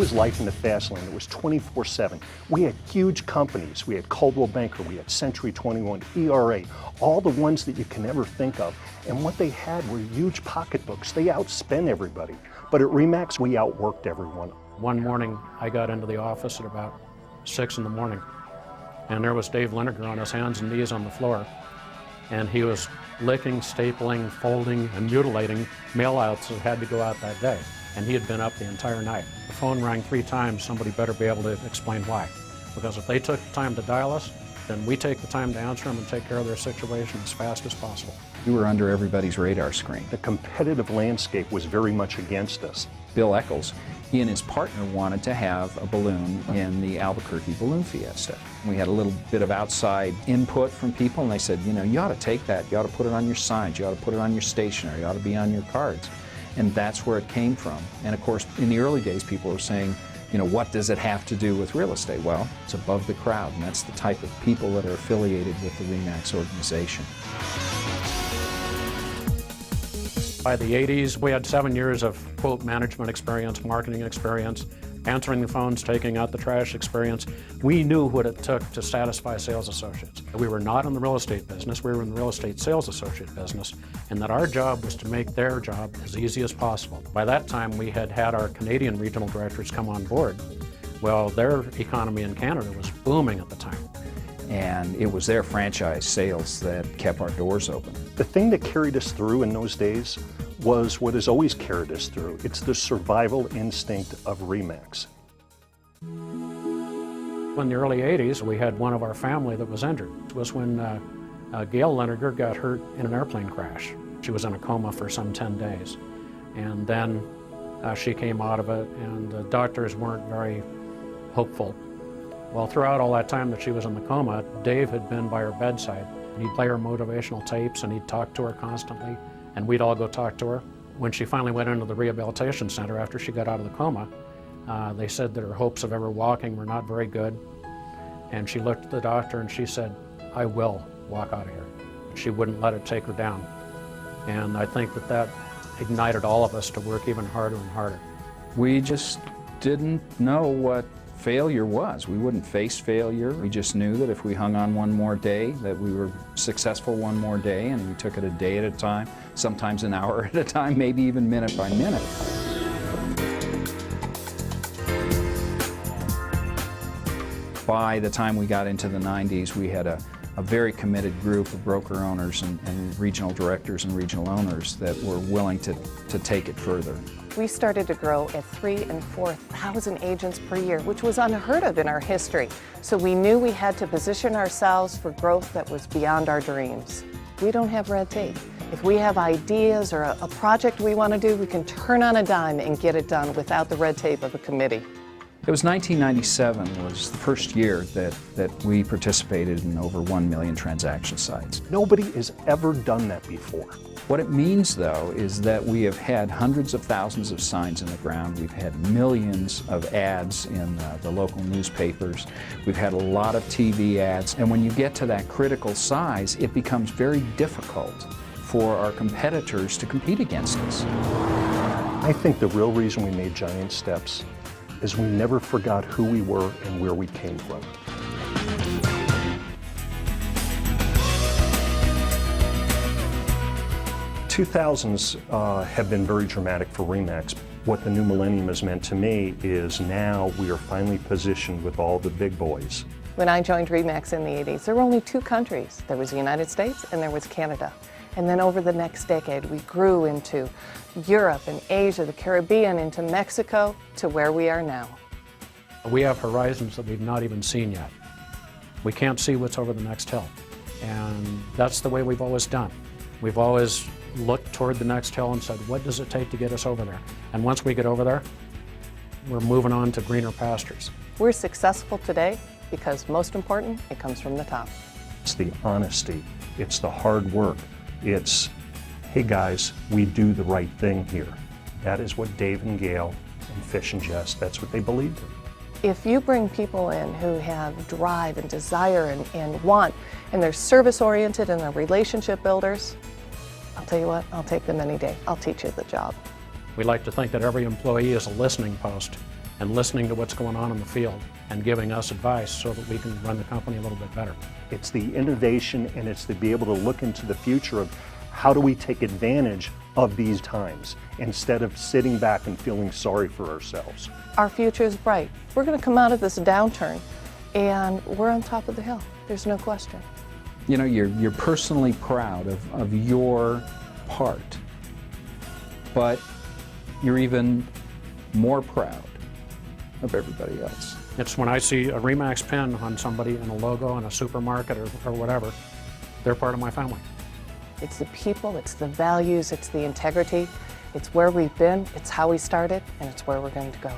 was life in the fast lane. It was 24/7. We had huge companies. We had Coldwell Banker, we had Century 21, ERA, all the ones that you can never think of. And what they had were huge pocketbooks. They outspent everybody. But at RE/MAX, we outworked everyone. One morning, I got into the office at about 6 in the morning, and there was Dave Lineker on his hands and knees on the floor, and he was licking, stapling, folding, and mutilating mail-outs that had to go out that day. And he had been up the entire night. The phone rang 3 times. Somebody better be able to explain why. Because if they took the time to dial us, then we take the time to answer them and take care of their situation as fast as possible. We were under everybody's radar screen. The competitive landscape was very much against us. Bill Eccles, he and his partner wanted to have a balloon in the Albuquerque Balloon Fiesta. We had a little bit of outside input from people, and they said, you know, you ought to take that, you ought to put it on your signs, you ought to put it on your stationery, you ought to be on your cards. And that's where it came from. And of course, in the early days, people were saying, you know, what does it have to do with real estate? Well, it's above the crowd, and that's the type of people that are affiliated with the RE/MAX organization. By the 80s, we had 7 years of quote management experience, marketing experience, answering the phones, taking out the trash experience. We knew what it took to satisfy sales associates. We were not in the real estate business, we were in the real estate sales associate business, and that our job was to make their job as easy as possible. By that time, we had our Canadian regional directors come on board. Well, their economy in Canada was booming at the time. And it was their franchise sales that kept our doors open. The thing that carried us through in those days was what has always carried us through. It's the survival instinct of RE/MAX. In the early 80s, we had one of our family that was injured. It was when Gail Lineker got hurt in an airplane crash. She was in a coma for some 10 days. And then she came out of it, and the doctors weren't very hopeful. Well, throughout all that time that she was in the coma, Dave had been by her bedside. He'd play her motivational tapes, and he'd talk to her constantly, and we'd all go talk to her. When she finally went into the rehabilitation center after she got out of the coma, they said that her hopes of ever walking were not very good. And she looked at the doctor and she said, I will walk out of here. She wouldn't let it take her down. And I think that that ignited all of us to work even harder and harder. We just didn't know what failure was. We wouldn't face failure. We just knew that if we hung on one more day, that we were successful one more day, and we took it a day at a time, sometimes an hour at a time, maybe even minute by minute. By the time we got into the 90s, we had a very committed group of broker owners and regional directors and regional owners that were willing to take it further. We started to grow at 3,000 and 4,000 agents per year, which was unheard of in our history. So we knew we had to position ourselves for growth that was beyond our dreams. We don't have red tape. If we have ideas or a project we want to do, we can turn on a dime and get it done without the red tape of a committee. It was 1997 was the first year that we participated in over 1 million transaction sites. Nobody has ever done that before. What it means, though, is that we have had hundreds of thousands of signs in the ground. We've had millions of ads in the local newspapers. We've had a lot of TV ads. And when you get to that critical size, it becomes very difficult for our competitors to compete against us. I think the real reason we made giant steps is we never forgot who we were and where we came from. 2000s have been very dramatic for RE/MAX. What the new millennium has meant to me is now we are finally positioned with all the big boys. When I joined RE/MAX in the 80s, there were only 2 countries. There was the United States and there was Canada. And then over the next decade, we grew into Europe and Asia, the Caribbean, into Mexico, to where we are now. We have horizons that we've not even seen yet. We can't see what's over the next hill. And that's the way we've always done. We've always looked toward the next hill and said, what does it take to get us over there? And once we get over there, we're moving on to greener pastures. We're successful today because, most important, it comes from the top. It's the honesty, it's the hard work, it's, hey guys, we do the right thing here. That is what Dave and Gail and Fish and Jess, that's what they believed in. If you bring people in who have drive and desire and want, and they're service-oriented and they're relationship builders, I'll tell you what, I'll take them any day. I'll teach you the job. We like to think that every employee is a listening post and listening to what's going on in the field and giving us advice so that we can run the company a little bit better. It's the innovation, and it's to be able to look into the future of how do we take advantage of these times instead of sitting back and feeling sorry for ourselves. Our future is bright. We're going to come out of this downturn, and we're on top of the hill. There's no question. You know, you're personally proud of your part, but you're even more proud of everybody else. It's when I see a Remax pin on somebody and a logo in a supermarket or whatever, they're part of my family. It's the people, it's the values, it's the integrity, it's where we've been, it's how we started, and it's where we're going to go.